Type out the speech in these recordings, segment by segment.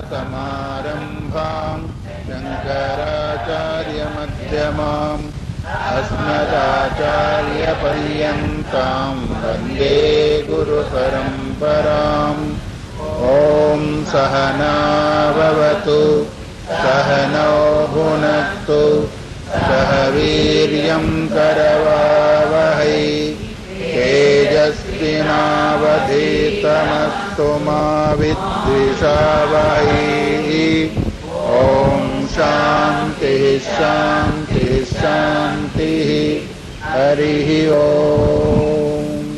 सदाशिवसमारम्भां शङ्कराचार्यमध्यमाम् अस्मदाचार्यपर्यन्तां वन्दे गुरुपरम्पराम्। ॐ सहना भवतु सहनौ भुनक्तु सह वीर्यं करवावहै तेजस्विनावधीतमस्तु मा विद्विषावहै। ॐ शान्तिः शान्तिः शान्तिः। हरिः ओम्।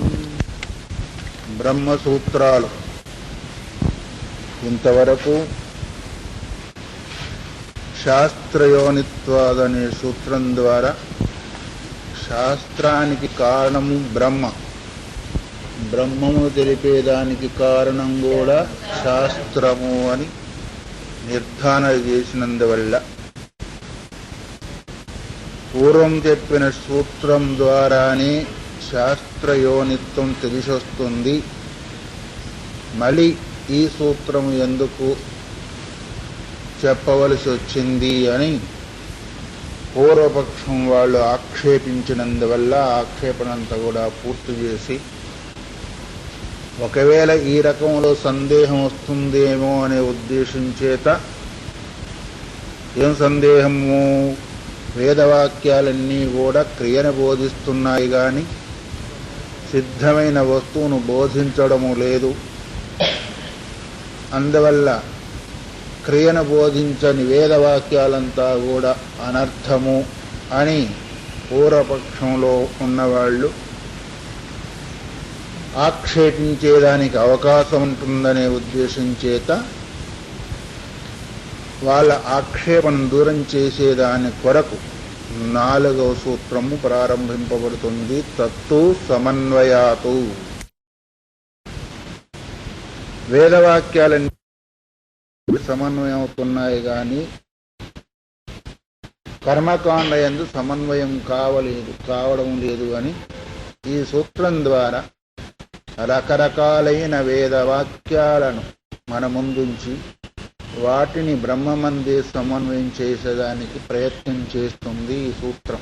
బ్రహ్మసూత్రాలు ఇంతవరకు శాస్త్రయోనిత్వాదనే సూత్రం ద్వారా శాస్త్రానికి కారణము బ్రహ్మము తెలిపేదానికి కారణం కూడా శాస్త్రము అని నిర్ధారణ చేసినందువల్ల పూర్వం చెప్పిన సూత్రం ద్వారానే శాస్త్రయోనిత్వం తెలిసొస్తుంది. మళ్ళీ ఈ సూత్రం ఎందుకు చెప్పవలసి వచ్చింది అని పూర్వపక్షం వాళ్ళు ఆక్షేపించినందువల్ల ఆక్షేపణంతా కూడా పూర్తి చేసి, ఒకవేళ ఈ రకంలో సందేహం వస్తుందేమో అనే ఉద్దేశం చేత, ఏం సందేహము, వేదవాక్యాలన్నీ కూడా క్రియను బోధిస్తున్నాయి కానీ సిద్ధమైన వస్తువును బోధించడము లేదు. అందువల్ల క్రియను బోధించని వేదవాక్యాలంతా కూడా అనర్థము అని పూర్వపక్షంలో ఉన్నవాళ్ళు ఆక్షేపించేదానికి అవకాశం ఉంటుందనే ఉద్దేశం చేత వాళ్ళ ఆక్షేపణను దూరం చేసేదాని కొరకు 4వ సూత్రము ప్రారంభింపబడుతుంది. తత్తు సమన్వయాతు. వేదవాక్యాలన్నీ సమన్వయం అవుతున్నాయి కానీ కర్మకాండ యందు సమన్వయం కావడం లేదు అని ఈ సూత్రం ద్వారా రకరకాలైన వేదవాక్యాలను మన ముందుంచి వాటిని బ్రహ్మమందే సమన్వయం చేసేదానికి ప్రయత్నం చేస్తుంది ఈ సూత్రం.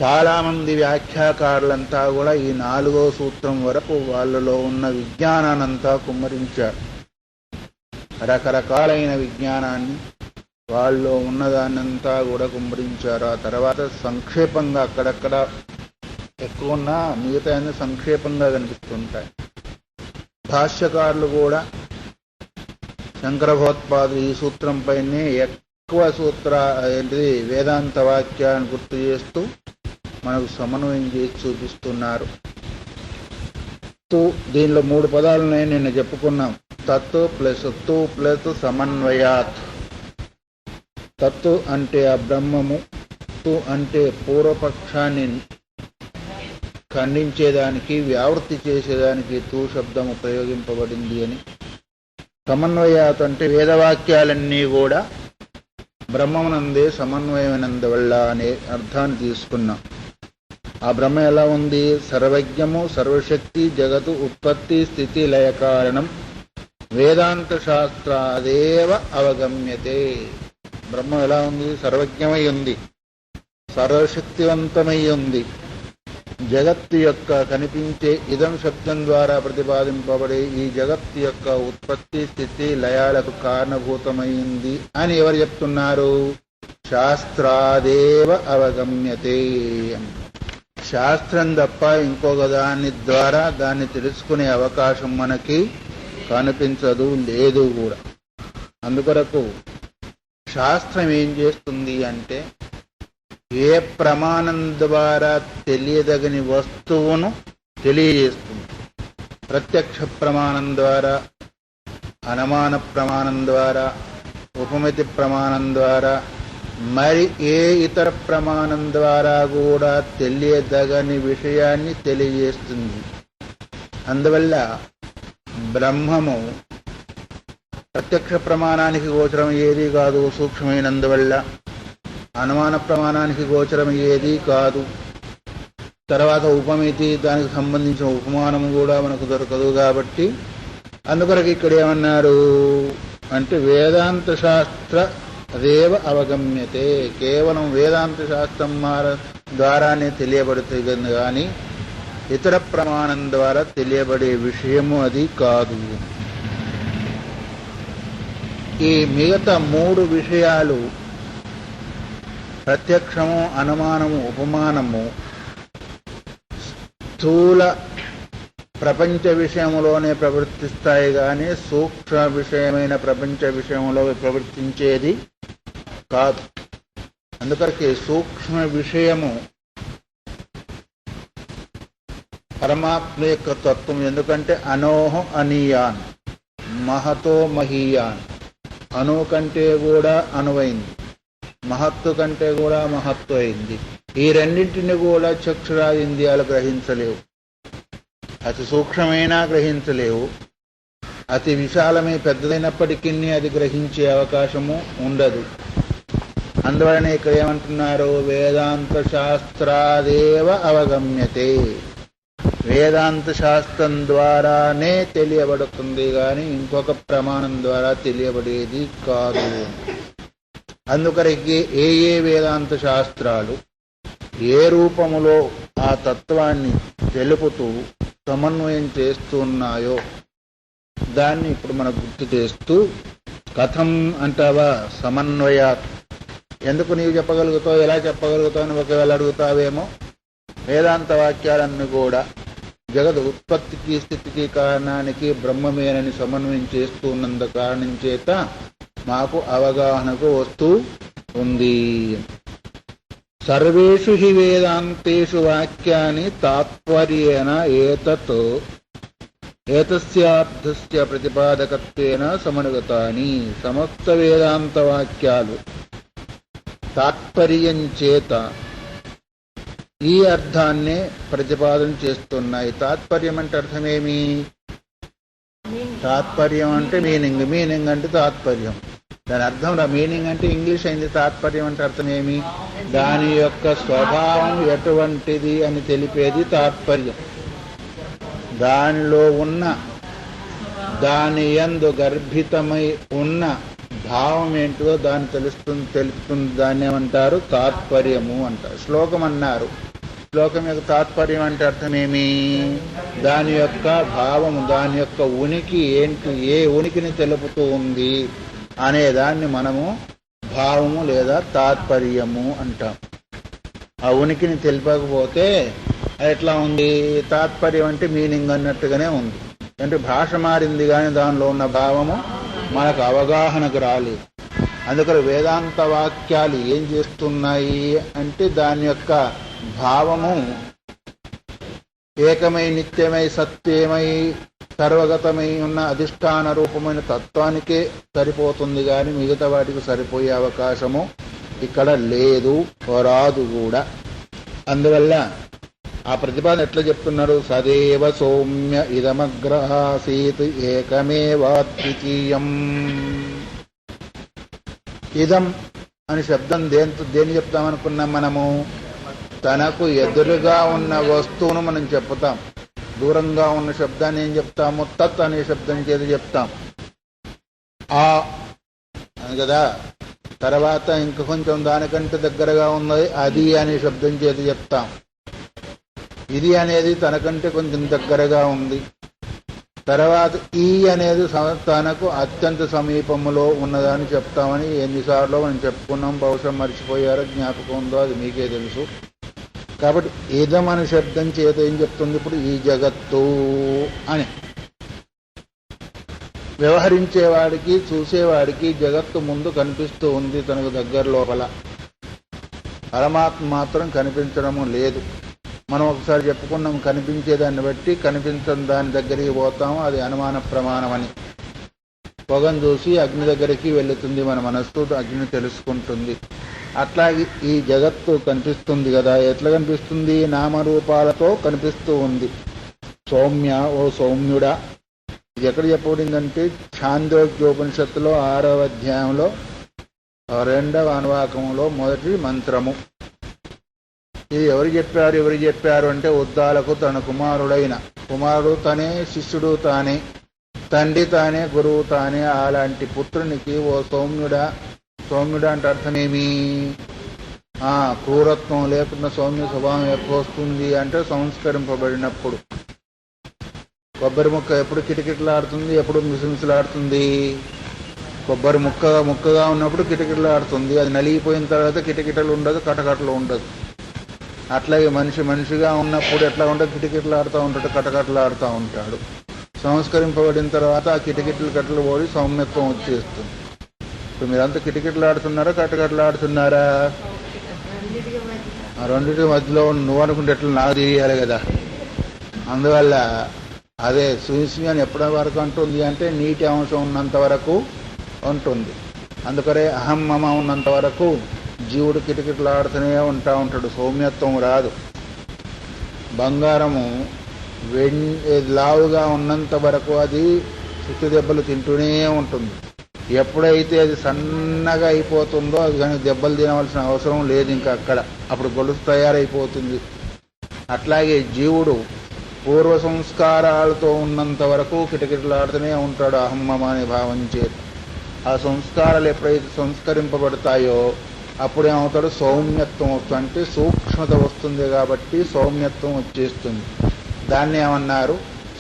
చాలామంది వ్యాఖ్యాకారులంతా కూడా ఈ 4వ సూత్రం వరకు వాళ్ళలో ఉన్న విజ్ఞానాన్నంతా కుమ్మరించారు. రకరకాలైన విజ్ఞానాన్ని వాళ్ళలో ఉన్నదాన్నంతా కూడా కుమ్మరించారు. ఆ తర్వాత సంక్షేపంగా అక్కడక్కడ ఎక్కువ ఉన్నా మిగతా సంక్షేపంగా కనిపిస్తుంటాయి. భాష్యకారులు కూడా శంకర భగవత్పాదులు ఈ సూత్రం పైనే ఎక్కువ వేదాంత వాక్యాన్ని గుర్తు చేస్తూ మనకు సమన్వయం చేసి చూపిస్తున్నారు. దీనిలో 3 పదాలున్నాయి, నిన్న చెప్పుకున్నాం. తత్తు ప్లస్ తు ప్లస్ సమన్వయాత్. తత్తు అంటే ఆ బ్రహ్మము, తు అంటే పూర్వపక్షాన్ని ఖండించేదానికి వ్యావృత్తి చేసేదానికి తూ శబ్దము ప్రయోగింపబడింది అని. సమన్వయాత్ అంటే వేదవాక్యాలన్నీ కూడా బ్రహ్మమునందే సమన్వయమైనందువల్ల అనే అర్థాన్ని తీసుకున్నాం. ఆ బ్రహ్మ ఎలా ఉంది? సర్వజ్ఞము, సర్వశక్తి, జగతు ఉత్పత్తి స్థితి లయ కారణం, వేదాంత శాస్త్రాదేవ అవగమ్యతే. బ్రహ్మ ఎలా ఉంది? సర్వజ్ఞమై ఉంది, సర్వశక్తివంతమై ఉంది, జగత్తు యొక్క కనిపించే ఇదం శబ్దం ద్వారా ప్రతిపాదింపబడే ఈ జగత్తు యొక్క ఉత్పత్తి స్థితి లయాలకు కారణభూతమైంది అని ఎవరు చెప్తున్నారు? శాస్త్రాదేవ అవగమ్యతే. శాస్త్రం తప్ప ఇంకొక దాని ద్వారా దాన్ని తెలుసుకునే అవకాశం మనకి కనిపించదు, లేదు కూడా. అందుకొరకు శాస్త్రం ఏం చేస్తుంది అంటే, ఏ ప్రమాణం ద్వారా తెలియదగని వస్తువును తెలియజేస్తుంది. ప్రత్యక్ష ప్రమాణం ద్వారా, అనుమాన ప్రమాణం ద్వారా, ఉపమితి ప్రమాణం ద్వారా, మరి ఏ ఇతర ప్రమాణం ద్వారా కూడా తెలియదగని విషయాన్ని తెలియజేస్తుంది. అందువల్ల బ్రహ్మము ప్రత్యక్ష ప్రమాణానికి గోచరం ఏదీ కాదు, సూక్ష్మమైనందువల్ల అనుమాన ప్రమాణానికి గోచరం ఏదీ కాదు. తర్వాత ఉపమితి, దానికి సంబంధించిన ఉపమానం కూడా మనకు దొరకదు. కాబట్టి అందుకొరకు ఇక్కడ ఏమన్నారు అంటే వేదాంత శాస్త్ర అదేవ అవగమ్యతే, కేవలం వేదాంత శాస్త్రం ద్వారానే తెలియబడుతుంది కానీ ఇతర ప్రమాణం ద్వారా తెలియబడే విషయము అది కాదు. ఈ మిగతా మూడు విషయాలు ప్రత్యక్షము, అనుమానము, ఉపమానము స్థూల ప్రపంచ విషయంలోనే ప్రవర్తిస్తాయి కానీ సూక్ష్మ విషయమైన ప్రపంచ విషయంలో ప్రవర్తించేది కాదు. అందుకరికి సూక్ష్మ విషయము పరమాత్మ యొక్క తత్వం. ఎందుకంటే అనోహ అనీయాన్, మహతో మహీయాన్. అణు కంటే కూడా అనువైంది, మహత్తు కంటే కూడా మహత్తు అయింది. ఈ రెండింటిని కూడా చక్షురాది ఇంద్రియాలు గ్రహించలేవు. అతి సూక్ష్మమైనా గ్రహించలేవు, అతి విశాలమై పెద్దదైనప్పటికీ అది గ్రహించే అవకాశము ఉండదు. అందువలన ఇక్కడ ఏమంటున్నారు, వేదాంత శాస్త్రాదేవ అవగమ్యతే, వేదాంత శాస్త్రం ద్వారానే తెలియబడుతుంది కానీ ఇంకొక ప్రమాణం ద్వారా తెలియబడేది కాదు. అందుకరికి ఏ ఏ వేదాంత శాస్త్రాలు ఏ రూపములో ఆ తత్వాన్ని తెలుపుతూ సమన్వయం చేస్తున్నాయో దాన్ని ఇప్పుడు మనకు గుర్తు చేస్తూ, కథం అంటావా సమన్వయాత్, ఎందుకు నీవు చెప్పగలుగుతావు, ఎలా చెప్పగలుగుతావు అని ఒకవేళ అడుగుతావేమో. వేదాంత వాక్యాలన్నీ కూడా జగత్ ఉత్పత్తికి, స్థితికి, కారణానికి బ్రహ్మమేనని సమన్వయం చేస్తూ ఉన్నంత కారణం చేత మాకు అవగాహనకు వస్తూ ఉంది. సర్వేషు హి వేదాంతేషు వాక్యాని తాత్పర్యేణ ఏతస్యార్థస్య ప్రతిపాదకత్వేన సమనుగతాని. సమస్త వేదాంత వాక్యాలు తాత్పర్యం చేత ఈ అర్థాన్నే ప్రతిపాదన చేస్తున్నాయి. తాత్పర్యం అంటే అర్థమేమి? తాత్పర్యం అంటే మీనింగ్, మీనింగ్ అంటే తాత్పర్యం. దాని అర్థం మీనింగ్ అంటే ఇంగ్లీష్ అయింది. తాత్పర్యం అంటే అర్థం ఏమి? దాని యొక్క స్వభావం ఎటువంటిది అని తెలిపేది తాత్పర్యం. దానిలో ఉన్న, దాని యందు గర్భితమై ఉన్న భావం ఏంటిదో దాన్ని తెలుపుతుంది. దాన్ని ఏమంటారు? తాత్పర్యము అంటారు. శ్లోకం అన్నారు. శ్లోకం యొక్క తాత్పర్యం అంటే అర్థమేమి? దాని యొక్క భావము, దాని యొక్క ఉనికి ఏంటి, ఏ ఉనికిని తెలుపుతూ ఉంది అనేదాన్ని మనము భావము లేదా తాత్పర్యము అంటాం. ఆ ఉనికిని తెలిపకపోతే ఎట్లా ఉంది? తాత్పర్యం అంటే మీనింగ్ అన్నట్టుగానే ఉంది. అంటే భాష మారింది కానీ దానిలో ఉన్న భావము మనకు అవగాహనకు రాలేదు. అందుకని వేదాంత వాక్యాలు ఏం చేస్తున్నాయి అంటే దాని యొక్క భావము ఏకమై, నిత్యమై, సత్యమై, సర్వగతమై ఉన్న అధిష్టాన రూపమైన తత్వానికే సరిపోతుంది కానీ మిగతా వాటికి సరిపోయే అవకాశము ఇక్కడ లేదు, రాదు కూడా. అందువల్ల ఆ ప్రతిపాదన ఎట్లా చెప్తున్నారు? సదేవ సౌమ్య ఇదమగ్రహాసీత్ ఏకమేవాద్వితీయం. ఇదం అని శబ్దం దేని చెప్తామనుకున్నాం మనము? తనకు ఎదురుగా ఉన్న వస్తువును మనం చెప్తాం. దూరంగా ఉన్న శబ్దాన్ని ఏం చెప్తాము? తత్ అనే శబ్దం చేతి చెప్తాం. ఆ కదా. తర్వాత ఇంకా కొంచెం దానికంటే దగ్గరగా ఉన్నది అది అనే శబ్దం చేతి చెప్తాం. ఇది అనేది తనకంటే కొంచెం దగ్గరగా ఉంది. తర్వాత ఈ అనేది తనకు అత్యంత సమీపంలో ఉన్నదని చెప్తామని ఎన్నిసార్లు మనం చెప్పుకున్నాం. బహుశా మర్చిపోయారో, జ్ఞాపకం ఉందో అది మీకే తెలుసు. కాబట్టి ఇదం అనే శబ్దం చేత ఏం చెప్తుంది? ఇప్పుడు ఈ జగత్తు అని వ్యవహరించేవాడికి, చూసేవాడికి జగత్తు ముందు కనిపిస్తూ ఉంది తనకు దగ్గర లోపల. పరమాత్మ మాత్రం కనిపించడము లేదు. మనం ఒకసారి చెప్పుకున్నాం, కనిపించేదాన్ని బట్టి కనిపించని దాని దగ్గరికి పోతాము, అది అనుమాన ప్రమాణం అని. పొగను చూసి అగ్ని దగ్గరికి వెళుతుంది మన మనస్సు, అగ్ని తెలుసుకుంటుంది. అట్లాగే ఈ జగత్తు కనిపిస్తుంది కదా. ఎట్లా కనిపిస్తుంది? నామరూపాలతో కనిపిస్తూ ఉంది. సౌమ్య, ఓ సౌమ్యుడా. ఇది ఎక్కడ చెప్పబడిందంటే ఛాందోగ్యోపనిషత్తులో 6వ అధ్యాయంలో 2వ అనువాకంలో మొదటి మంత్రము. ఇది ఎవరు చెప్పారు అంటే ఉద్దాలకు తన కుమారుడైన, కుమారుడు తనే, శిష్యుడు తానే, తండ్రి తానే గురువు తానే అలాంటి పుత్రునికి ఓ సౌమ్యుడా అంటే అర్థమేమి? క్రూరత్వం లేకుండా సౌమ్య స్వభావం ఎప్పుడు వస్తుంది అంటే సంస్కరింపబడినప్పుడు. కొబ్బరి ముక్క ఎప్పుడు కిటకిటలాడుతుంది, ఎప్పుడు మిసిమిసిలాడుతుంది? కొబ్బరి ముక్కగా ఉన్నప్పుడు కిటకిటలాడుతుంది. అది నలిగిపోయిన తర్వాత కిటకిటలు ఉండదు, కటకటలు ఉండదు. అట్లాగే మనిషిగా ఉన్నప్పుడు ఎట్లా ఉంటుంది? కిటకిటలాడుతూ ఉంటాడు, కటకటలాడుతూ ఉంటాడు. సంస్కరింపబడిన తర్వాత ఆ కిటకిటలు కట్టలు పోయి సౌమ్యత్వం వచ్చేస్తుంది. ఇప్పుడు మీరంతా కిటకిటలాడుతున్నారా, కటకటలాడుతున్నారా? ఆ రెండింటి మధ్యలో నువ్వు అనుకుంటే ఎట్లా నాకు తెలియాలి కదా. అందువల్ల అదే సుయిస్మి అని ఎప్పటి వరకు ఉంటుంది అంటే నీటి అంశం ఉన్నంత వరకు ఉంటుంది. అందుకనే అహం మమ ఉన్నంత వరకు జీవుడు కిటకిటలాడుతూనే ఉంటాడు, సౌమ్యత్వం రాదు. బంగారము లావుగా ఉన్నంత వరకు అది చుట్టు దెబ్బలు తింటూనే ఉంటుంది. ఎప్పుడైతే అది సన్నగా అయిపోతుందో అది కానీ దెబ్బలు తినవలసిన అవసరం లేదు ఇంకా అక్కడ, అప్పుడు గొలుసు తయారైపోతుంది. అట్లాగే జీవుడు పూర్వ సంస్కారాలతో ఉన్నంత వరకు కిటకిటలాడుతూనే ఉంటాడు అహమ్మమ అనే భావం చేత. ఆ సంస్కారాలు ఎప్పుడైతే సంస్కరింపబడతాయో అప్పుడేమవుతాడు? సౌమ్యత్వం వస్తుంది. అంటే సూక్ష్మత వస్తుంది కాబట్టి సౌమ్యత్వం వచ్చేస్తుంది. దాన్ని ఏమన్నారు?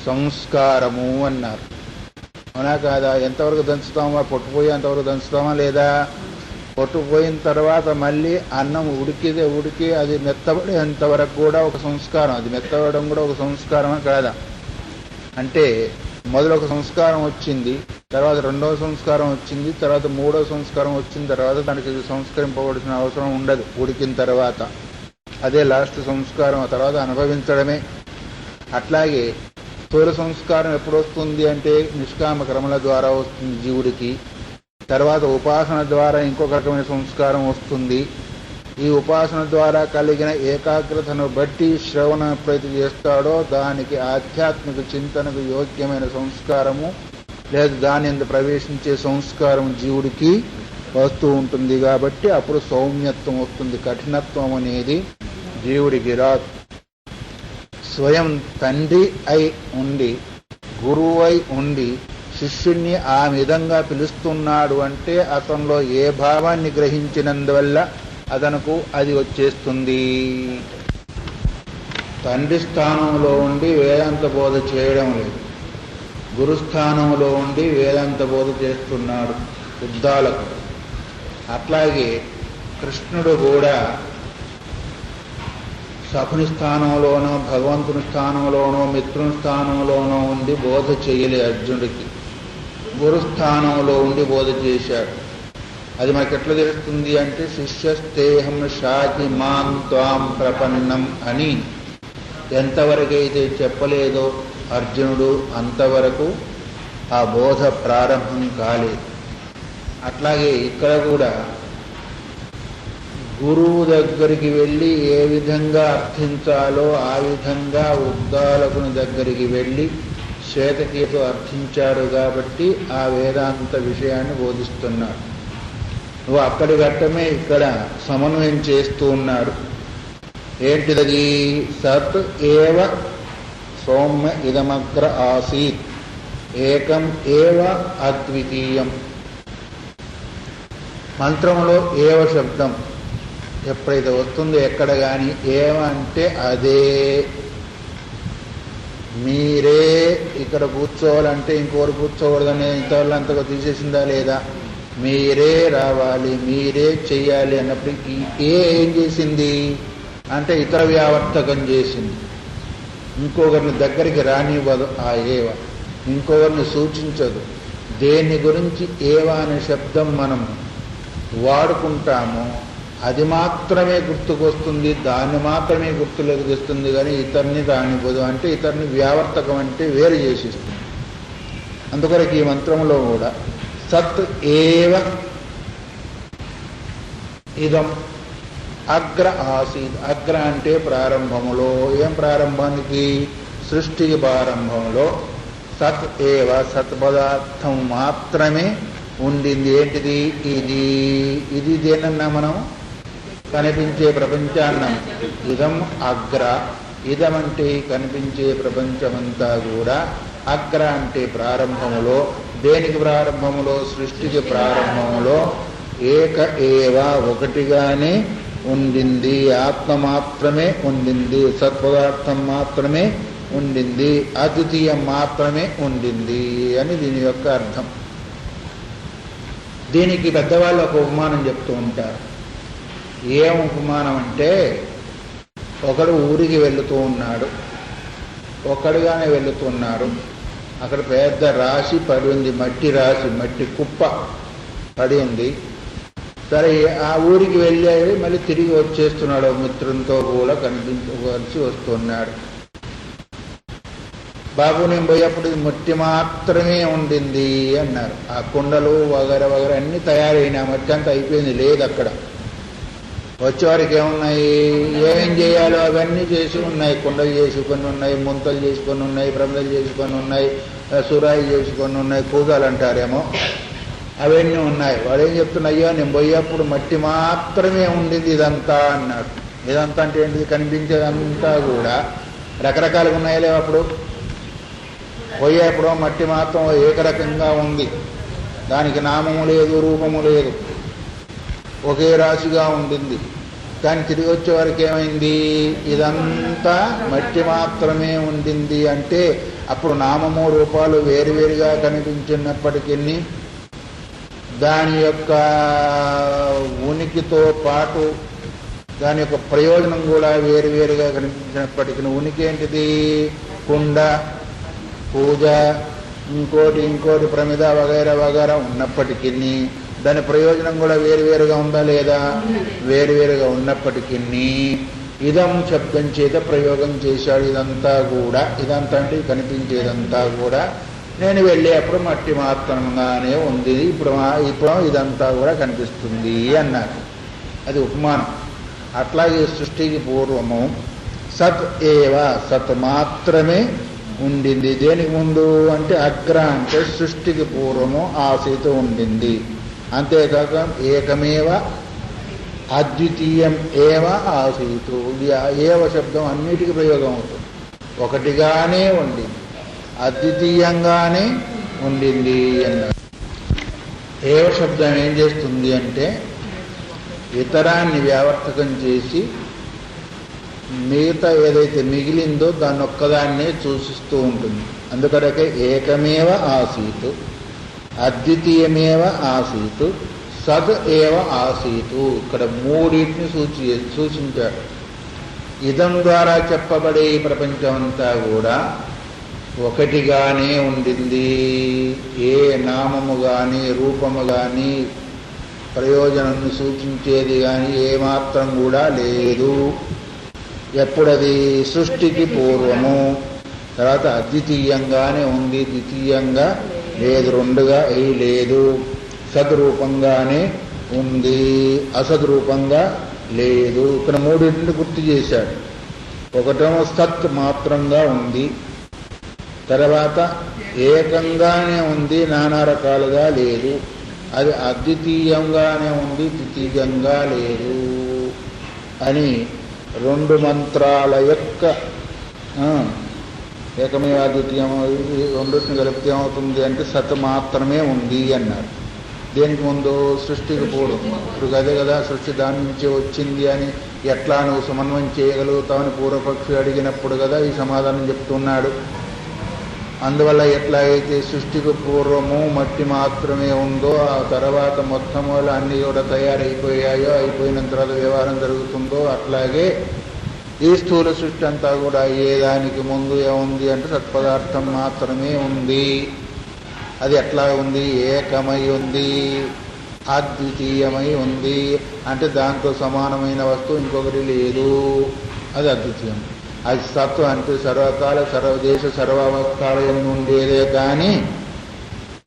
సంస్కారము అన్నారు. అవునా కాదా? ఎంతవరకు దంచుతామా? పొట్టుపోయేంతవరకు దంచుతామా లేదా? పొట్టుపోయిన తర్వాత మళ్ళీ అన్నం ఉడికి అది మెత్తబడేంత వరకు కూడా ఒక సంస్కారం. అది మెత్తబడడం కూడా ఒక సంస్కారమా కాదా? అంటే మొదలు ఒక సంస్కారం వచ్చింది, తర్వాత రెండవ సంస్కారం వచ్చింది, తర్వాత మూడవ సంస్కారం వచ్చిన తర్వాత దానికి సంస్కరింపబడిన అవసరం ఉండదు ఉడికిన తర్వాత. అదే లాస్ట్ సంస్కారం. ఆ తర్వాత అనుభవించడమే. అట్లాగే స్థూల సంస్కారం ఎప్పుడు వస్తుంది అంటే నిష్కామ కర్మల ద్వారా వస్తుంది జీవుడికి. తర్వాత ఉపాసన ద్వారా ఇంకొక రకమైన సంస్కారం వస్తుంది. ఈ ఉపాసన ద్వారా కలిగిన ఏకాగ్రతను బట్టి శ్రవణం ఎప్పుడైతే చేస్తాడో దానికి ఆధ్యాత్మిక చింతనకు యోగ్యమైన సంస్కారము లేదా దాని యందు ప్రవేశించే సంస్కారం జీవుడికి వస్తూ ఉంటుంది. కాబట్టి అప్పుడు సౌమ్యత్వం వస్తుంది. కఠినత్వం అనేది జీవుడికి రాదు. స్వయం తండ్రి అయి ఉండి గురువై ఉండి శిష్యుణ్ణి ఆ విధంగా పిలుస్తున్నాడు అంటే అతనిలో ఏ భావాన్ని గ్రహించినందువల్ల అతనుకు అది వచ్చేస్తుంది. తండ్రి స్థానంలో ఉండి వేదాంత బోధ చేయడం లేదు, గురుస్థానంలో ఉండి వేదాంత బోధ చేస్తున్నాడు ఉద్దాలకుడు. అట్లాగే కృష్ణుడు కూడా సఖుని స్థానంలోనో భగవంతుని స్థానంలోనో మిత్రుని స్థానంలోనో ఉండి బోధ చేయలే అర్జునుడికి, గురుస్థానంలో ఉండి బోధ చేశాడు. అది మనకి ఎట్లా తెలుస్తుంది అంటే శిష్యస్తేహం షాకి మాం త్వాం ప్రపన్నం అని ఎంతవరకైతే చెప్పలేదో అర్జునుడు అంతవరకు ఆ బోధ ప్రారంభం కాలేదు. అట్లాగే ఇక్కడ కూడా గురువు దగ్గరికి వెళ్ళి ఏ విధంగా అర్థించాలో ఆ విధంగా ఉద్దాలకుని దగ్గరికి వెళ్ళి శ్వేతకేతు అర్థించారు కాబట్టి ఆ వేదాంత విషయాన్ని బోధిస్తున్నాడు. నువ్వు అక్కడి ఘట్టమే ఇక్కడ సమన్వయం చేస్తూ ఉన్నాడు. ఏంటిదది? సత్ ఏవ సౌమ్య ఇదమగ్ర ఆసీత్ ఏకం ఏవ అద్వితీయం. మంత్రంలో ఏవ శబ్దం ఎప్పుడైతే వస్తుందో ఎక్కడ కానీ ఏవ అంటే అదే, మీరే ఇక్కడ కూర్చోవాలంటే ఇంకోరు కూర్చోకూడదనే ఇంతవల్లంతగా తీసేసిందా లేదా? మీరే రావాలి, మీరే చెయ్యాలి అన్నప్పుడు ఏం చేసింది అంటే ఇతర వ్యావర్తకం చేసింది. ఇంకొకరిని దగ్గరికి రానివ్వదు ఆ ఏవ, ఇంకొకరిని సూచించదు. దేని గురించి ఏవ అనే శబ్దం మనం వాడుకుంటామో అది మాత్రమే గుర్తుకొస్తుంది, దాన్ని మాత్రమే గుర్తులోకి తెస్తుంది. కానీ ఇతరుని రానివ్వదు. అంటే ఇతరుని వ్యావర్తకం అంటే వేరు చేసిస్తుంది. అందుకొరకు ఈ మంత్రంలో కూడా సత్ ఏవ ఇదం అగ్ర ఆసీత్. అగ్ర అంటే ప్రారంభములో. ఏం ప్రారంభానికి? సృష్టికి ప్రారంభంలో సత్ ఏవ సత్ పదార్థం మాత్రమే ఉండింది. ఏంటిది? ఇది. ఇది దేనన్నా మనం కనిపించే ప్రపంచాన్నం. ఇదం అగ్ర. ఇదమంటే కనిపించే ప్రపంచమంతా కూడా అగ్ర అంటే ప్రారంభములో, దేనికి ప్రారంభములో? సృష్టికి ప్రారంభములో ఏక ఏవ ఒకటిగానే ఉండింది, ఆత్మ మాత్రమే ఉండింది, సత్పదార్థం మాత్రమే ఉండింది, అద్వితీయం మాత్రమే ఉండింది అని దీని యొక్క అర్థం. దీనికి పెద్దవాళ్ళు ఒక ఉపమానం చెప్తూ ఉంటారు. ఏం ఉపమానం అంటే, ఒకడు ఊరికి వెళుతూ ఉన్నాడు, ఒక్కడుగానే వెళుతున్నాడు. అక్కడ పెద్ద రాశి పడి ఉంది, మట్టి రాశి, మట్టి కుప్ప పడి ఉంది. సరే, ఆ ఊరికి వెళ్ళాడు, మళ్ళీ తిరిగి వచ్చేస్తున్నాడు. మిత్రులతో కూడా కనిపించి వస్తున్నాడు. బాబు, నేను పోయేప్పుడు మట్టి మాత్రమే ఉండింది అన్నారు. ఆ కుండలు వగర వగర అన్నీ తయారైన మట్టి అంతా అయిపోయింది, లేదు అక్కడ. వచ్చేవారికి ఏమున్నాయి, ఏమేం చేయాలో అవన్నీ చేసి ఉన్నాయి. కుండలు చేసుకొని ఉన్నాయి, ముంతలు చేసుకొని ఉన్నాయి, ప్రమిదలు చేసుకొని ఉన్నాయి, సురాయి చేసుకొని ఉన్నాయి, కూజాలు అంటారేమో, అవన్నీ ఉన్నాయి. వాడు ఏం చెప్తున్నా, అయ్యో నేను పోయేప్పుడు మట్టి మాత్రమే ఉండింది ఇదంతా అన్నాడు. ఇదంతా అంటే ఏంటిది? కనిపించేదంతా కూడా రకరకాలుగా ఉన్నాయో లేవు. అప్పుడు పోయేప్పుడు మట్టి మాత్రం ఏకరకంగా ఉంది, దానికి నామము లేదు, రూపము లేదు, ఒకే రాశిగా ఉండింది. కానీ తిరిగి వచ్చేవారికి ఏమైంది? ఇదంతా మట్టి మాత్రమే ఉండింది అంటే అప్పుడు నామము రూపాలు వేరువేరుగా కనిపించినప్పటికీ దాని యొక్క ఉనికితో పాటు దాని యొక్క ప్రయోజనం కూడా వేరువేరుగా కనిపించినప్పటికీ ఉనికి ఏంటిది? కుండ, పూజ, ఇంకోటి ప్రమిద వగైరా వగైరా ఉన్నప్పటికీ దాని ప్రయోజనం కూడా వేరువేరుగా ఉందా లేదా? వేరువేరుగా ఉన్నప్పటికీ ఇదం శబ్దం చేత ప్రయోగం చేశాడు. ఇదంతా కూడా, ఇదంతా అంటే కనిపించేదంతా కూడా నేను వెళ్ళేప్పుడు మట్టి మాత్రంగానే ఉంది, ఇప్పుడు ఇదంతా కూడా కనిపిస్తుంది అన్నారు. అది ఉపమానం. అట్లాగే సృష్టికి పూర్వము సత్ ఏవ, సత్ మాత్రమే ఉండింది. దేనికి ముందు అంటే అగ్ర అంటే సృష్టికి పూర్వము ఆసీత ఉండింది. అంతేకాక ఏకమేవ అద్వితీయం ఏవ ఆసీతు. ఏవ శబ్దం అన్నిటికీ ప్రయోగం అవుతుంది. ఒకటిగానే ఉండింది, అద్వితీయంగానే ఉండింది అన్నారు. ఏవ శబ్దం ఏం చేస్తుంది అంటే ఇతరాన్ని వ్యావర్తకం చేసి మిగతా ఏదైతే మిగిలిందో దాన్ని ఒక్కదాన్నే సూచిస్తూ ఉంటుంది. అందుకొరకే ఏకమేవ ఆసీతు, అద్వితీయమేవ ఆసీతు, సద్ ఏవ ఆసీతు. ఇక్కడ మూడింటిని సూచించాడు. ఇదం ద్వారా చెప్పబడే ఈ ప్రపంచం అంతా కూడా ఒకటిగానే ఉండింది. ఏ నామము కానీ రూపము కానీ ప్రయోజనాన్ని సూచించేది కానీ ఏమాత్రం కూడా లేదు. ఎప్పుడది? సృష్టికి పూర్వము. తర్వాత అద్వితీయంగానే ఉంది, ద్వితీయంగా లేదు, రెండుగా లేదు. సద్రూపంగానే ఉంది, అసద్రూపంగా లేదు. ఇక్కడ మూడింటిని గుర్తు చేశాడు. ఒకటేమో సత్ మాత్రంగా ఉంది, తర్వాత ఏకంగానే ఉంది, నానా రకాలుగా లేదు. అది అద్వితీయంగానే ఉంది, ద్వితీయంగా లేదు అని రెండు మంత్రాల యొక్క ఏకమేవ అద్వితీయం రెండింటిని కలిపితే ఏమవుతుంది అంటే సత్ మాత్రమే ఉంది అన్నారు. దేనికి ముందు? సృష్టికి పూర్వం. ఇప్పుడు అదే కదా, సృష్టి దాని నుంచి వచ్చింది అని ఎట్లా నువ్వు సమన్వయం చేయగలుగుతావని పూర్వపక్షి అడిగినప్పుడు కదా ఈ సమాధానం చెప్తున్నాడు. అందువల్ల ఎట్లా అయితే సృష్టికి పూర్వము మట్టి మాత్రమే ఉందో, ఆ తర్వాత మొత్తం వల్ల అన్నీ కూడా తయారైపోయాయో, అయిపోయిన తర్వాత వ్యవహారం జరుగుతుందో, అట్లాగే ఈ స్థూల సృష్టి అంతా కూడా ఏ దానికి ముందు ఏముంది అంటే సత్పదార్థం మాత్రమే ఉంది. అది ఎట్లా ఉంది? ఏకమై ఉంది, అద్వితీయమై ఉంది. అంటే దాంతో సమానమైన వస్తువు ఇంకొకటి లేదు, అది అద్వితీయం. అది సత్వం అంటే సర్వకాల సర్వదేశ సర్వావస్థాల ఉండేదే కానీ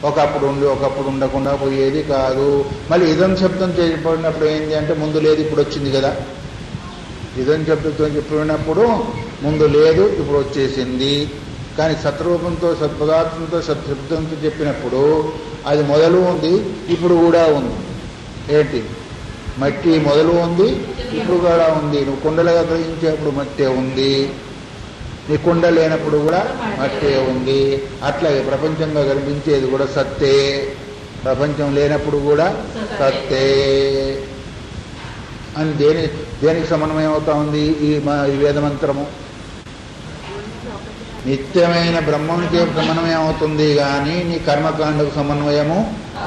ఒకప్పుడు ఉండి ఒకప్పుడు ఉండకుండా పోయేది కాదు. మళ్ళీ ఇదం శబ్దం చెప్పినప్పుడు ఏంటి అంటే ముందు లేదు, ఇప్పుడు వచ్చింది కదా. ఇదం శబ్దంతో చెప్పినప్పుడు ముందు లేదు, ఇప్పుడు వచ్చేసింది. కానీ సత్రూపంతో సత్పదార్థంతో సత్శబ్దంతో చెప్పినప్పుడు అది మొదలు ఉంది, ఇప్పుడు కూడా ఉంది. ఏంటి? మట్టి మొదలు ఉంది, ఇప్పుడు కూడా ఉంది. నువ్వు కుండలుగా గ్రహించేప్పుడు మట్టే ఉంది, నీ కుండ లేనప్పుడు కూడా మట్టే ఉంది. అట్లాగే ప్రపంచంగా కనిపించేది కూడా సత్తే, ప్రపంచం లేనప్పుడు కూడా సత్తే అని దేనికి సమన్వయం అవుతా ఉంది ఈ వేదమంత్రము? నిత్యమైన బ్రహ్మంకే సమన్వయం అవుతుంది కానీ నీ కర్మకాండకు సమన్వయము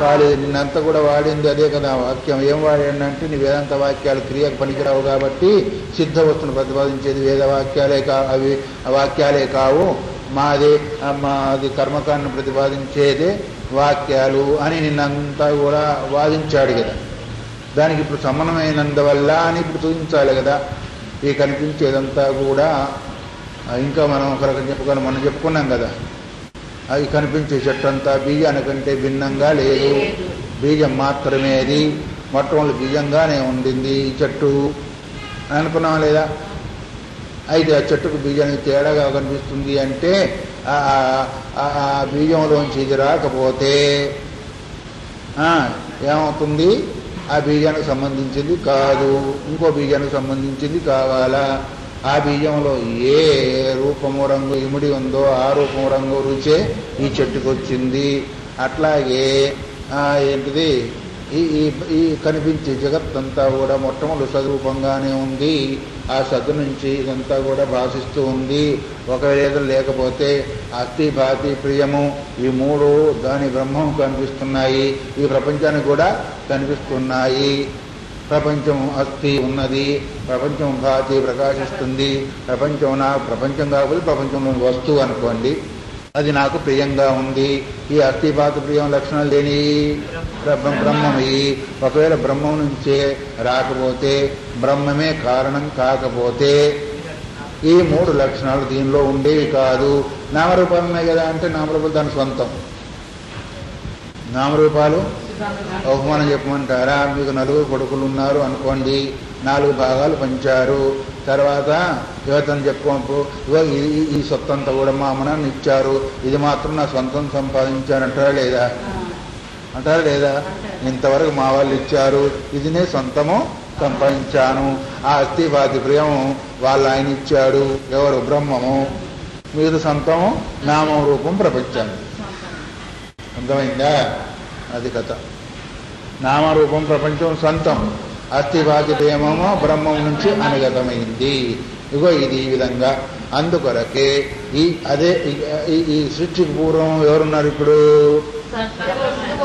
కాలేదు. నిన్నంతా కూడా వాడింది అదే కదా వాక్యం. ఏం వాడంటే నీ వేదాంత వాక్యాలు క్రియకు పనికిరావు కాబట్టి సిద్ధ వస్తువును ప్రతిపాదించేది వేదవాక్యాలే అవి వాక్యాలే కావు, మాది కర్మకాండను ప్రతిపాదించేదే వాక్యాలు అని నిన్నంతా కూడా వాదించాడు కదా. దానికి ఇప్పుడు సమన్వయమైనందువల్ల అని ఇప్పుడు చూపించాలి కదా. ఈ కనిపించేదంతా కూడా ఇంకా మనం ఒకరకం మనం చెప్పుకున్నాం కదా, అవి కనిపించే చెట్టు అంతా బీజానికంటే భిన్నంగా లేదు, బీజం మాత్రమే అది, మొట్టమొదటి బీజంగానే ఉండింది ఈ చెట్టు అనుకున్నాం లేదా? అయితే ఆ చెట్టుకు బీజానికి తేడాగా కనిపిస్తుంది అంటే ఆ బీజంలోంచి ఇది రాకపోతే ఏమవుతుంది? ఆ బీజానికి సంబంధించింది కాదు, ఇంకో బీజానికి సంబంధించింది కావాలా? ఆ బీజంలో ఏ రూపము రంగు ఇమిడి ఉందో ఆ రూపము రంగు రుచే ఈ చెట్టుకు వచ్చింది. అట్లాగే ఏంటిది ఈ కనిపించే జగత్తంతా కూడా మొట్టమొదటి సద్రూపంగానే ఉంది. ఆ సద్దు నుంచి ఇదంతా కూడా భాషిస్తూ ఉంది. ఒకవేళ లేకపోతే అస్థి భాతి ప్రియము ఈ మూడు దాని బ్రహ్మం కనిపిస్తున్నాయి, ఈ ప్రపంచానికి కూడా కనిపిస్తున్నాయి. ప్రపంచం అస్థి ఉన్నది, ప్రపంచం భాతి ప్రకాశిస్తుంది. ప్రపంచం కాకపోతే ప్రపంచంలోని వస్తువు అనుకోండి, అది నాకు ప్రియంగా ఉంది. ఈ అస్థిపాత ప్రియం లక్షణాలు లేని బ్రహ్మమి. ఒకవేళ బ్రహ్మం నుంచే రాకపోతే, బ్రహ్మమే కారణం కాకపోతే ఈ మూడు లక్షణాలు దీనిలో ఉండేవి కాదు. నామరూపాలు ఉన్నాయి కదా అంటే నామరూపాలు దాని సొంతం. నామరూపాలు అవమానం చెప్పమంటారా? మీకు 4 కొడుకులు ఉన్నారు అనుకోండి, 4 భాగాలు పంచారు. తర్వాత యువతను చెప్పుకోంపు ఈ సొత్తంతా కూడా మా అమ్మనాన్ని ఇచ్చారు, ఇది మాత్రం నా సొంతం సంపాదించారంటారా లేదా? అంటారా లేదా? ఇంతవరకు మా వాళ్ళు ఇచ్చారు, ఇది నే సొంతము సంపాదించాను. ఆ అస్థిపాతి ప్రియం వాళ్ళు ఆయన ఇచ్చాడు, ఎవరు? బ్రహ్మము. మీరు సొంతము నామం రూపం ప్రపంచాన్ని. అర్థమైందా? అది కథ. నామరూపం ప్రపంచం సొంతం, అస్థిపాతి ప్రేమము బ్రహ్మం నుంచి అనుగతమైంది. ఇగో ఇది ఈ విధంగా. అందుకొరకే ఈ సృష్టికి పూర్వం ఎవరున్నారు ఇప్పుడు?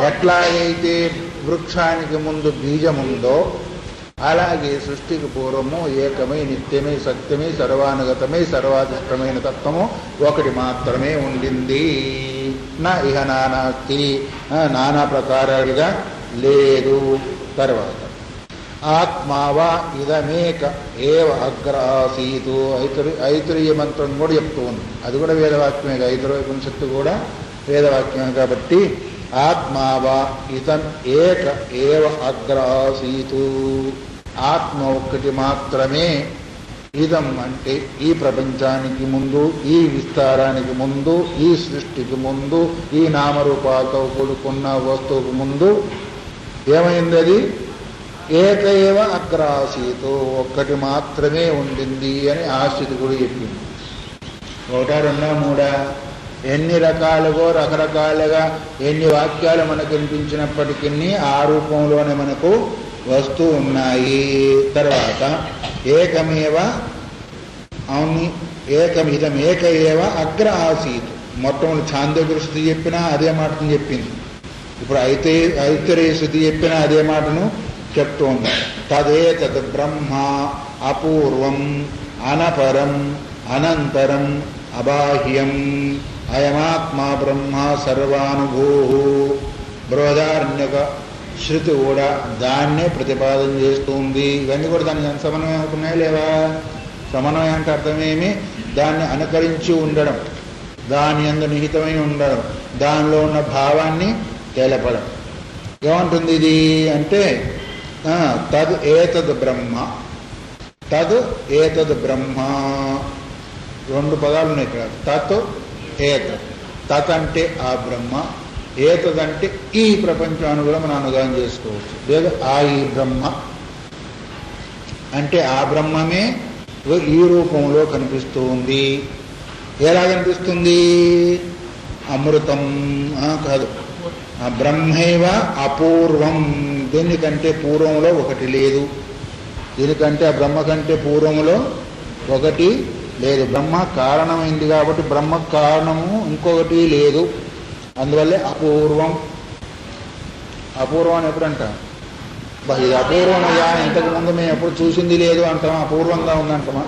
ఎట్లాగైతే వృక్షానికి ముందు బీజముందో అలాగే సృష్టికి పూర్వము ఏకమై నిత్యమే సత్యమే సర్వానుగతమై సర్వాధిష్టమైన తత్వము ఒకటి మాత్రమే ఉండింది. నా ఇహ నానాస్తి, నానా ప్రకారాలుగా లేదు. తర్వాత ఆత్మావా ఇదమేక ఏవ అగ్రాసీతు ఐతరీయ మంత్రం కూడా చెప్తూ ఉంది. అది కూడా వేదవాక్యమే. ఐతరోపనిషత్తు కూడా వేదవాక్యమే కాబట్టి ఆత్మావా ఇదం ఏక ఏవ అగ్రాసీతు, ఆత్మ ఒక్కటి మాత్రమే. ఇదం అంటే ఈ ప్రపంచానికి ముందు, ఈ విస్తారానికి ముందు, ఈ సృష్టికి ముందు, ఈ నామరూపాలతో కూడుకున్న వస్తువుకు ముందు ఏమైంది? అది ఏక ఏవ అగ్రాసీతు, ఒక్కటి మాత్రమే ఉండింది అని ఆశ్రితి కూడా చెప్పింది. 1, 2, 3 ఎన్ని రకాలుగో రకరకాలుగా ఎన్ని వాక్యాలు మనకు వినిపించినప్పటికీ ఆ రూపంలోనే మనకు వస్తూ ఉన్నాయి. తర్వాత ఏకమేవ ఏకమిదం ఏక ఏవ అగ్ర ఆసీత్. మొట్టమొదటి ఛాందోగ్య శృతి చెప్పినా అదే మాటను చెప్పింది. ఇప్పుడు ఐతరేయ శృతి చెప్పినా అదే మాటను చెప్తోంది. తదేతద్ బ్రహ్మ అపూర్వం అనపరం అనంతరం అబాహ్యం అయమాత్మా బ్రహ్మ సర్వానుభూ. బృహదారణ్యక శృతి కూడా దాన్నే ప్రతిపాదన చేస్తుంది. ఇవన్నీ కూడా దానికి సమన్వయం అవుతున్నాయా లేవా? సమన్వయం అంటే అర్థమేమి? దాన్ని అనుకరించి ఉండడం, దాని యందు నిహితమై ఉండడం, దానిలో ఉన్న భావాన్ని తెలపడం. ఏమంటుంది ఇది అంటే తద్ ఏతద్ బ్రహ్మ, తద్ ఏతద్ బ్రహ్మ. 2 పదాలు ఉన్నాయి ఇక్కడ. తత్ ఏతద్. తత్ అంటే ఆ బ్రహ్మ, ఏతదంటే ఈ ప్రపంచాన్ని కూడా మనం అనుగానం చేసుకోవచ్చు. లేదా ఈ బ్రహ్మ అంటే ఆ బ్రహ్మమే ఈ రూపంలో కనిపిస్తూ ఉంది. ఎలా కనిపిస్తుంది? అమృతం కాదు, బ్రహ్మైవ అపూర్వం, దీనికంటే పూర్వంలో ఒకటి లేదు. దీనికంటే ఆ బ్రహ్మ కంటే పూర్వంలో ఒకటి లేదు. బ్రహ్మ కారణమైంది కాబట్టి బ్రహ్మ కారణము ఇంకొకటి లేదు. అందువల్లే అపూర్వం. అపూర్వం అని ఎప్పుడంటాం? ఇది అపూర్వమయ్యా, ఇంతకుముందు మేము ఎప్పుడు చూసింది లేదు అంటాం, అపూర్వంగా ఉందంటామా?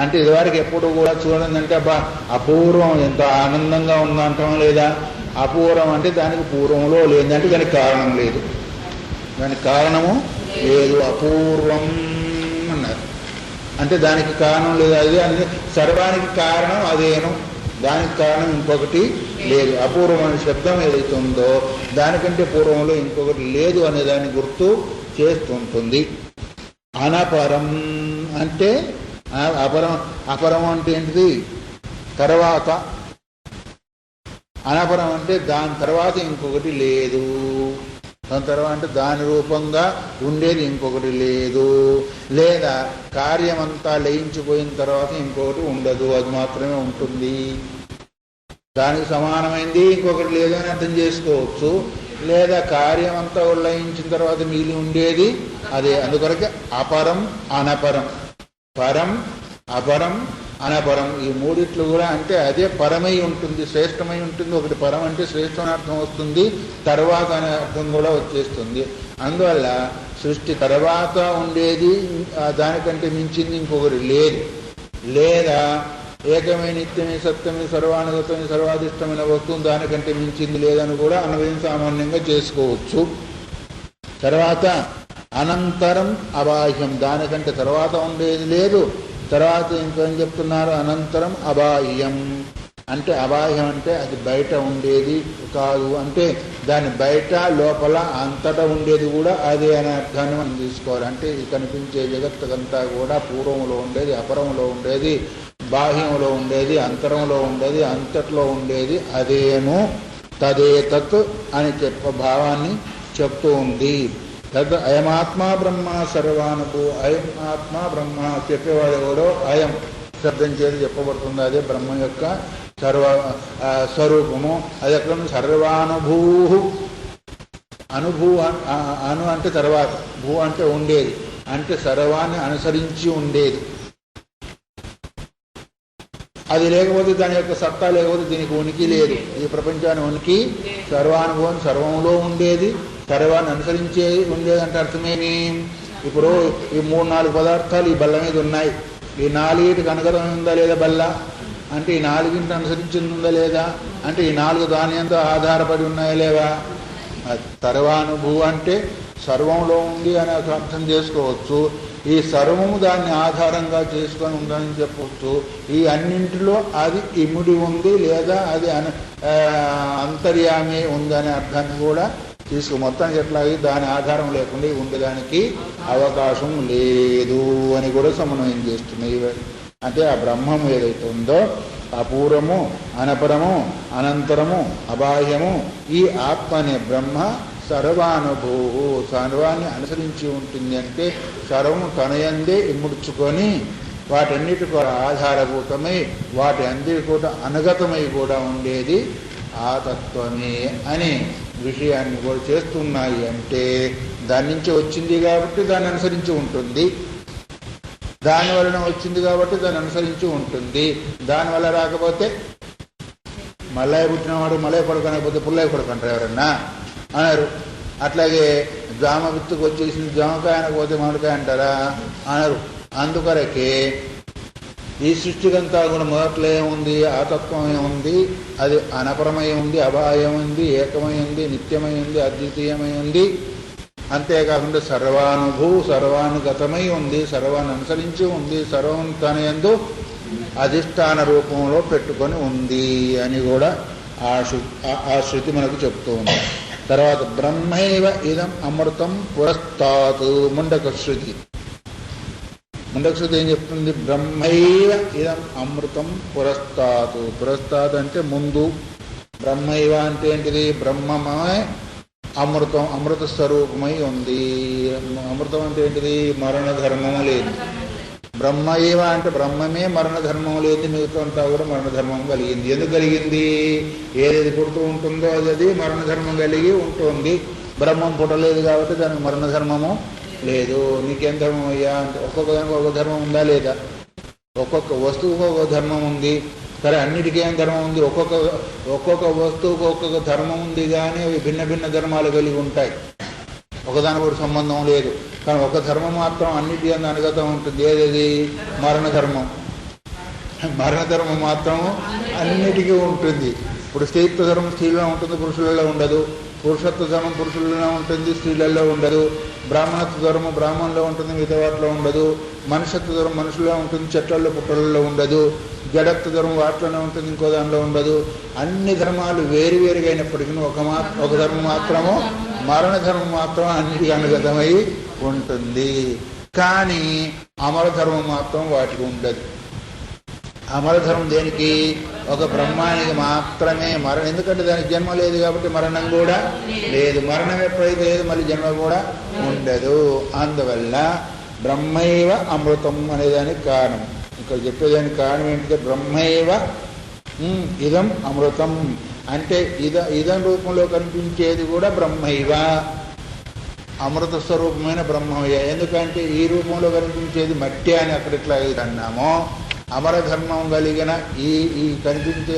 అంటే ఇదివరకు ఎప్పుడు కూడా చూడండి అబ్బా అపూర్వం ఎంత ఆనందంగా ఉందంటామా లేదా? అపూర్వం అంటే దానికి పూర్వంలో లేదంటే దానికి కారణం లేదు, దానికి కారణము లేదు. అపూర్వం అన్నారు అంటే దానికి కారణం లేదు. అది అన్ని సర్వానికి కారణం అదేను, దానికి కారణం ఇంకొకటి లేదు. అపూర్వం అనే శబ్దం ఏదైతే ఉందో దానికంటే పూర్వంలో ఇంకొకటి లేదు అనే దాన్ని గుర్తు చేస్తుంటుంది. అనపరం అంటే అపరం. అపరం అంటే ఏంటిది? తర్వాత. అనపరం అంటే దాని తర్వాత ఇంకొకటి లేదు. దాని తర్వాత అంటే దాని రూపంగా ఉండేది ఇంకొకటి లేదు, లేదా కార్యమంతా లయించిపోయిన తర్వాత ఇంకొకటి ఉండదు, అది మాత్రమే ఉంటుంది. దానికి సమానమైంది ఇంకొకటి లేదు అని అర్థం చేసుకోవచ్చు. లేదా కార్యం అంతా ఉల్లయించిన తర్వాత మిగిలి ఉండేది అదే. అందుకొరకే అపరం అనపరం, పరం అపరం అనపరం, ఈ మూడిట్లు కూడా అంటే అదే పరమై ఉంటుంది, శ్రేష్టమై ఉంటుంది. ఒకటి పరం అంటే శ్రేష్టం అని అర్థం వస్తుంది, తర్వాత అనే అర్థం కూడా వచ్చేస్తుంది. అందువల్ల సృష్టి తర్వాత ఉండేది దానికంటే మించింది ఇంకొకటి లేదు, లేదా ఏకమే నిత్యమే సత్యమే సర్వానుగతమే సర్వాధిష్టమైన వస్తువు దానికంటే మించింది లేదని కూడా అన్వయం సామాన్యంగా చేసుకోవచ్చు. తర్వాత అనంతరం అబాహ్యం, దానికంటే తర్వాత ఉండేది లేదు. తర్వాత ఇంకేం చెప్తున్నారు? అనంతరం అబాహ్యం అంటే అబాహ్యం అంటే అది బయట ఉండేది కాదు, అంటే దాని బయట లోపల అంతటా ఉండేది కూడా అదే అనే అర్థాన్ని మనం తీసుకోవాలి. అంటే కనిపించే జగత్తుకంతా కూడా పూర్వంలో ఉండేది, అపరంలో ఉండేది, బాహ్యంలో ఉండేది, అంతరంలో ఉండేది, అంతట్లో ఉండేది అదేను. తదేతత్ అని భావాన్ని చెప్తూ ఉంది. తద్ అయమాత్మా బ్రహ్మ సర్వానుభూ, అయం ఆత్మ బ్రహ్మ చెప్పేవాడు ఎవడో అయం శబ్దం చేసి చెప్పబడుతుంది. అదే బ్రహ్మ యొక్క స్వరూపము. అది ఎక్కడ సర్వానుభూ. అనుభూ అను అంటే తర్వాత, భూ అంటే ఉండేది, అంటే సర్వాన్ని అనుసరించి ఉండేది. అది లేకపోతే దాని యొక్క సత్తా లేకపోతే దీనికి ఉనికి లేదు. ఈ ప్రపంచాన్ని ఉనికి సర్వానుభవం, సర్వంలో ఉండేది, సర్వాన్ని అనుసరించే ఉండేదంటే అర్థమేమి? ఇప్పుడు ఈ 3-4 పదార్థాలు ఈ బల్ల మీద ఉన్నాయి. ఈ 4టికి అనుగతం ఉందా లేదా బల్ల? అంటే ఈ 4ంటిని అనుసరించింది ఉందా లేదా? అంటే ఈ 4 దాని ఎంతో ఆధారపడి ఉన్నాయా లేవా? సర్వానుభూ అంటే సర్వంలో ఉంది అని అర్థం చేసుకోవచ్చు. ఈ సర్వము దాన్ని ఆధారంగా చేసుకొని ఉందని చెప్పవచ్చు. ఈ అన్నింటిలో అది ఇముడి ఉంది, లేదా అది అంతర్యామి ఉందనే అర్థాన్ని కూడా మొత్తానికి ఎట్లాగే దాని ఆధారం లేకుండా ఉండడానికి అవకాశం లేదు అని కూడా సమన్వయం చేస్తున్నాయి. అంటే ఆ బ్రహ్మం ఏదైతే ఉందో అపూర్వము, అనపరము, అనంతరము, అబాహ్యము, ఈ ఆత్మ అనే బ్రహ్మ సర్వానుభూ, సర్వాన్ని అనుసరించి ఉంటుంది. అంటే సర్వము తనయందే ఇముడ్చుకొని వాటన్నిటి కూడా ఆధారభూతమై వాటి అందరి కూడా అనుగతమై కూడా ఉండేది ఆ తత్వమే అనే విషయాన్ని కూడా చేస్తున్నాయి. అంటే దాని నుంచి వచ్చింది కాబట్టి దాన్ని అనుసరించి ఉంటుంది, దానివలన వచ్చింది కాబట్టి దాన్ని అనుసరించి ఉంటుంది. దానివల్ల రాకపోతే మల్లయ్య పుట్టినవాడు మల్లయ్య కొడుకు అనకపోతే పుల్లయ్య కొడుకు అంటారు ఎవరన్నా అన్నారు. అట్లాగే జామ విత్తుకు వచ్చేసింది జామకాయ అనకపోతే మామిడికాయ అంటారా? అనరు. అందుకొరకే ఈ సృష్టికంతా కూడా మొదట్లో ఏముంది? ఆతత్వమే ఉంది, అది అనపరమై ఉంది, అబాహ్యం ఉంది, ఏకమై ఉంది, నిత్యమై ఉంది, అద్వితీయమై ఉంది. అంతేకాకుండా సర్వానుభూ, సర్వానుగతమై ఉంది, సర్వాన్ని అనుసరించి ఉంది, సర్వం తనయందు అధిష్టాన రూపంలో పెట్టుకొని ఉంది అని కూడా ఆ శృతి మనకు చెప్తూ ఉంది. తర్వాత బ్రహ్మైవ ఇదం అమృతం పురస్తాత్ ముండక శృతి. ముండక శృతి ఏం చెప్తుంది? బ్రహ్మైవ ఇదం అమృతం పురస్తాత్. పురస్తాత్ అంటే ముందు. బ్రహ్మైవ అంటే ఏంటిది? బ్రహ్మమే అమృతం, అమృత స్వరూపమై ఉంది. అమృతం అంటే ఏంటిది? మరణ ధర్మము లేదు. బ్రహ్మయేవ అంటే బ్రహ్మమే మరణ ధర్మం లేదు, మిగతా అంతా కూడా మరణ ధర్మం కలిగింది. ఎందుకు కలిగింది? ఏది పుడుతూ ఉంటుందో అది మరణ ధర్మం కలిగి ఉంటుంది. బ్రహ్మం పుట్టలేదు కాబట్టి దానికి మరణ ధర్మము లేదు. నీకేం ధర్మం అయ్యా అంటే ఒక్కొక్క దానికి ఒక ధర్మం ఉందా లేదా? ఒక్కొక్క వస్తువుకు ఒక ధర్మం ఉంది. సరే, అన్నిటికీ ఏం ధర్మం ఉంది? ఒక్కొక్క వస్తువుకు ఒక్కొక్క ధర్మం ఉంది, కానీ అవి భిన్న భిన్న ధర్మాలు కలిగి ఉంటాయి. ఒకదానికి కూడా సంబంధం లేదు. కానీ ఒక ధర్మం మాత్రం అన్నిటి అందు అనుగతం ఉంటుంది. ఏది? మరణ ధర్మం. మరణ ధర్మం మాత్రం అన్నిటికీ ఉంటుంది. ఇప్పుడు స్త్రీత్వ ధర్మం స్త్రీలో ఉంటుంది, పురుషులలో ఉండదు. పురుషత్వ ధర్మం పురుషులలో ఉంటుంది, స్త్రీలలో ఉండదు. బ్రాహ్మణత్వ ధర్మం బ్రాహ్మణులో ఉంటుంది, మిగతా వాటిలో ఉండదు. మనుషత్వ ధర్మం మనుషుల్లో ఉంటుంది, చెట్లలో పుట్టలలో ఉండదు. జడత్వ ధర్మం వాటిలోనే ఉంటుంది, ఇంకో దానిలో ఉండదు. అన్ని ధర్మాలు వేరువేరుగా అయినప్పటికీ ఒక ధర్మం మాత్రము, మరణ ధర్మం మాత్రం అన్నిటికీ అనుగతమై ఉంటుంది. కానీ అమర ధర్మం మాత్రం వాటికి ఉండదు. అమర ధర్మం దేనికి? ఒక బ్రహ్మానికి మాత్రమే మరణం. ఎందుకంటే దానికి జన్మ లేదు కాబట్టి మరణం కూడా లేదు. మరణం ఎప్పుడైతే లేదు మళ్ళీ జన్మ కూడా ఉండదు. అందువల్ల బ్రహ్మైవ అమృతం అనేదానికి కారణం. ఇక్కడ చెప్పేదానికి కారణం ఏంటంటే బ్రహ్మైవ ఇదం అమృతం అంటే ఇదం రూపంలో కనిపించేది కూడా బ్రహ్మైవ, అమృత స్వరూపమైన బ్రహ్మయ్య. ఎందుకంటే ఈ రూపంలో కనిపించేది మట్టి అని అక్కడ ఎట్లా అన్నామో, అమర ధర్మం కలిగిన ఈ కనిపించే